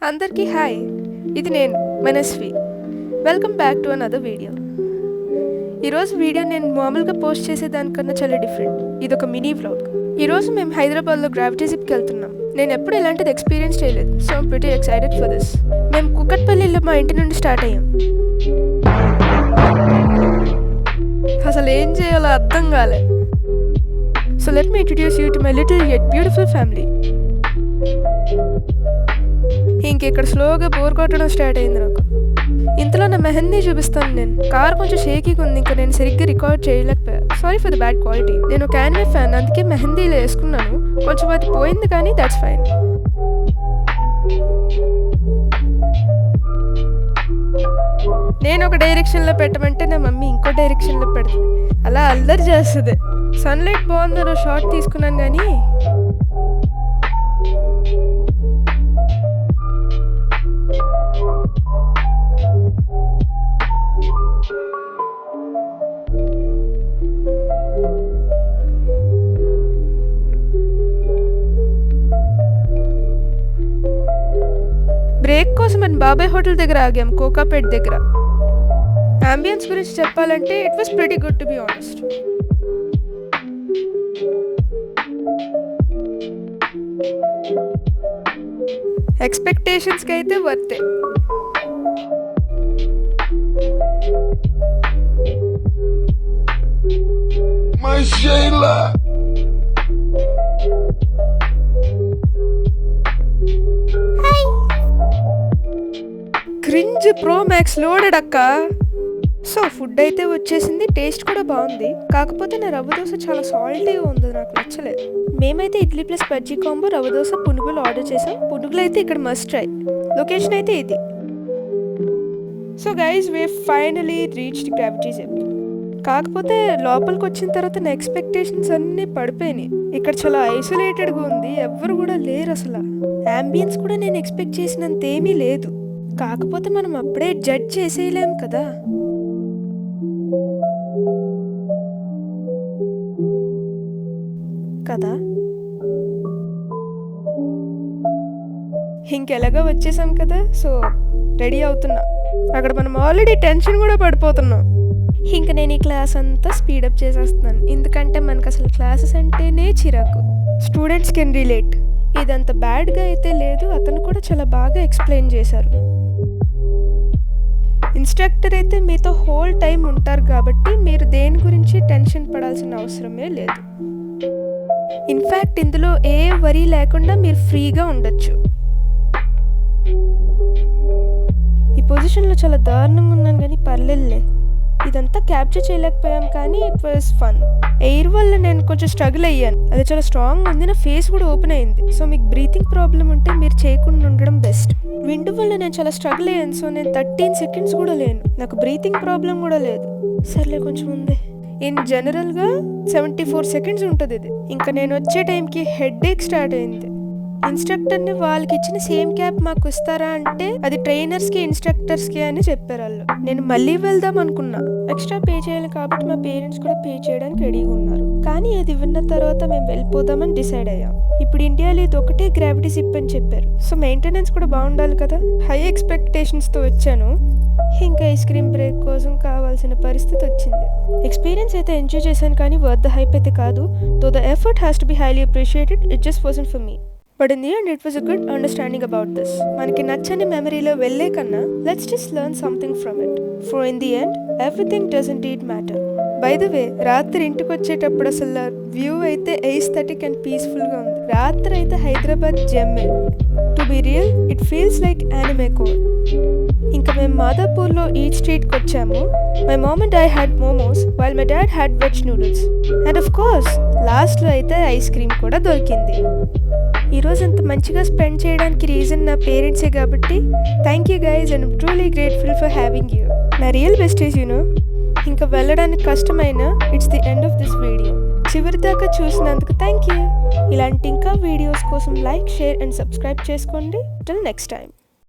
అందరికీ హాయ్, ఇది నేను Manasvi. Welcome back to another video. ఈరోజు వీడియో నేను మామూలుగా పోస్ట్ చేసేదానికన్నా చాలా డిఫరెంట్. ఇదొక మినీ వ్లాగ్. ఈరోజు మేము హైదరాబాద్లో గ్రావిటీ జిప్కి వెళ్తున్నాం. నేను ఎప్పుడు ఇలాంటిది ఎక్స్పీరియన్స్ చేయలేదు, so I'm pretty excited for this. మేము కుకట్పల్లిలో మా ఇంటి నుండి స్టార్ట్ అయ్యాం. అసలు ఏం చేయాలో అర్థం కాలే. So let me introduce you to my little yet beautiful family. ఇంకెక్కడ స్లోగా బోర్ కొట్టడం స్టార్ట్ అయింది నాకు. ఇంతలో నా మెహందీ చూపిస్తాను. నేను కార్ కొంచెం షేకీగా ఉంది, ఇంకా నేను సరిగ్గా రికార్డ్ చేయలేకపోయా. Sorry for the bad quality. నేను ఒక యానిమే ఫ్యాన్, అందుకే మెహందీలో వేసుకున్నాను. కొంచెం అది పోయింది, కానీ దట్స్ ఫైన్. నేను ఒక డైరెక్షన్లో పెట్టమంటే నా మమ్మీ ఇంకో డైరెక్షన్లో పెడుతుంది. అలా అల్లరి చేస్తుంది. సన్లైట్ బాగుందో షార్ట్ తీసుకున్నాను, కానీ బ్రేక్ కోసం మన బాబాయ్ హోటల్ దగ్గర ఆగాం, కోకాపేట్ దగ్గర. అంబియన్స్ గురించి చెప్పాలంటే it was pretty good to be honest. ఎక్స్పెక్టేషన్స్కి అయితే వర్తే. క్రింజ్ ప్రో మ్యాక్స్ లోడెడ్ అక్క. సో ఫుడ్ అయితే వచ్చేసింది, టేస్ట్ కూడా బాగుంది. కాకపోతే నా రవ్వ దోశ చాలా సాల్టీగా ఉంది, నాకు నచ్చలేదు. మేమైతే ఇడ్లీ ప్లస్ బజ్జీ కాంబో రవ్వ దోశ పునుగులు ఆర్డర్ చేసాం. పునుగులు అయితే ఇక్కడ మస్ట్ ట్రై. లొకేషన్ అయితే ఇది. So guys, we finally reached gravity zip. కాకపోతే లోపలికి వచ్చిన తర్వాత నా ఎక్స్పెక్టేషన్స్ అన్నీ పడిపోయినాయి. ఇక్కడ చాలా ఐసోలేటెడ్గా ఉంది, ఎవ్వరు కూడా లేరు అసలు. అంబియన్స్ కూడా నేను ఎక్స్పెక్ట్ చేసినంత ఏమీ లేదు. కాకపోతే మనం అప్పుడే జడ్జ్ చేసేయలేం కదా. కదా ఇంకెలాగో వచ్చేసాం కదా, సో రెడీ అవుతున్నా. అక్కడ మనం ఆల్రెడీ టెన్షన్ కూడా పడిపోతున్నాం. ఇంక నేను ఈ క్లాస్ అంతా స్పీడప్ చేసేస్తున్నాను, ఎందుకంటే మనకు అసలు క్లాసెస్ అంటేనే చిరాకు. Students can relate. ఇదంత బ్యాడ్గా అయితే లేదు, అతను కూడా చాలా బాగా ఎక్స్ప్లెయిన్ చేశారు. ఇన్స్ట్రక్టర్ అయితే మీతో హోల్ టైం ఉంటారు కాబట్టి మీరు దేని గురించి టెన్షన్ పడాల్సిన అవసరమే లేదు. ఇన్ఫ్యాక్ట్ ఇందులో ఏ వరీ లేకుండా మీరు ఫ్రీగా ఉండొచ్చు. ఈ పొజిషన్లో చాలా దారుణంగా ఉన్నాను, కానీ పర్లేదులే. ఇదంతా క్యాప్చర్ చేయలేకపోయాం, కానీ ఇట్ వాజ్ ఫన్. ఎయిర్ వల్ల నేను కొంచెం స్ట్రగుల్ అయ్యాను, అది చాలా స్ట్రాంగ్ ఉంది. నా ఫేస్ కూడా ఓపెన్ అయింది. సో మీకు బ్రీతింగ్ ప్రాబ్లం ఉంటే మీరు చేయకుండా ఉండడం బెస్ట్. విండ్ వల్ల నేను చాలా స్ట్రగుల్ అయ్యాను. సో నేను 13 seconds కూడా లేను, నాకు బ్రీతింగ్ ప్రాబ్లం కూడా లేదు. సర్లే కొంచెం ఉంది. ఇన్ జనరల్గా 74 seconds ఉంటుంది ఇది. ఇంకా నేను వచ్చే టైంకి హెడేక్ స్టార్ట్ అయింది. ఇన్స్ట్రక్టర్ని వాళ్ళకి ఇచ్చిన సేమ్ క్యాప్ మాకు ఇస్తారా అంటే అది ట్రైనర్స్కి ఇన్స్ట్రక్టర్స్కి అని చెప్పారు వాళ్ళు. నేను మళ్ళీ వెళ్దాం అనుకున్నా, ఎక్స్ట్రా పే చేయాలి కాబట్టి మా పేరెంట్స్ కూడా పే చేయడానికి రెడీగా ఉన్నారు. కానీ అది విన్న తర్వాత మేము వెళ్ళిపోదామని డిసైడ్ అయ్యాం. ఇప్పుడు ఇండియాలో ఇది ఒకటే గ్రావిటీ జిప్ అని చెప్పారు, సో మెయింటెనెన్స్ కూడా బాగుండాలి కదా. హై ఎక్స్పెక్టేషన్స్తో వచ్చాను. ఇంకా ఐస్ క్రీమ్ బ్రేక్ కోసం కావాల్సిన పరిస్థితి వచ్చింది. ఎక్స్పీరియన్స్ అయితే ఎంజాయ్ చేశాను, కానీ వర్త్ ద హైప్ అయితే కాదు. Though the effort has to be highly appreciated. It just wasn't for me. But in the end, it was a good understanding about this. మనకి నచ్చని మెమరీలో వెళ్ళే కన్నా let's just learn something from it. For in the end, everything does indeed matter. By the way, రాత్రి ఇంటికి వచ్చేటప్పుడు అసలు view అయితే ఎస్థెటిక్ అండ్ పీస్ఫుల్గా ఉంది. రాత్రి అయితే హైదరాబాద్ జెమ్మే. To be real, it feels like anime code. ఇంకా మేము మాదాపూర్లో ఈట్ స్ట్రీట్కి వచ్చాము. My mom and I had momos, while my dad had veg noodles. And of course లాస్ట్లో అయితే ఐస్ క్రీమ్ కూడా దొరికింది. ఈరోజు అంత మంచిగా స్పెండ్ చేయడానికి రీజన్ నా పేరెంట్సే కాబట్టి thank you guys, and I'm truly grateful for having you. నా రియల్ బెస్టేజ్ యూనో. ఇంకా వెళ్ళడానికి కష్టమైనా it's the end of this video. చివరి దాకా చూసినందుకు థ్యాంక్ యూ. ఇలాంటి ఇంకా వీడియోస్ కోసం లైక్, షేర్ అండ్ సబ్స్క్రైబ్ చేసుకోండి. Till next time.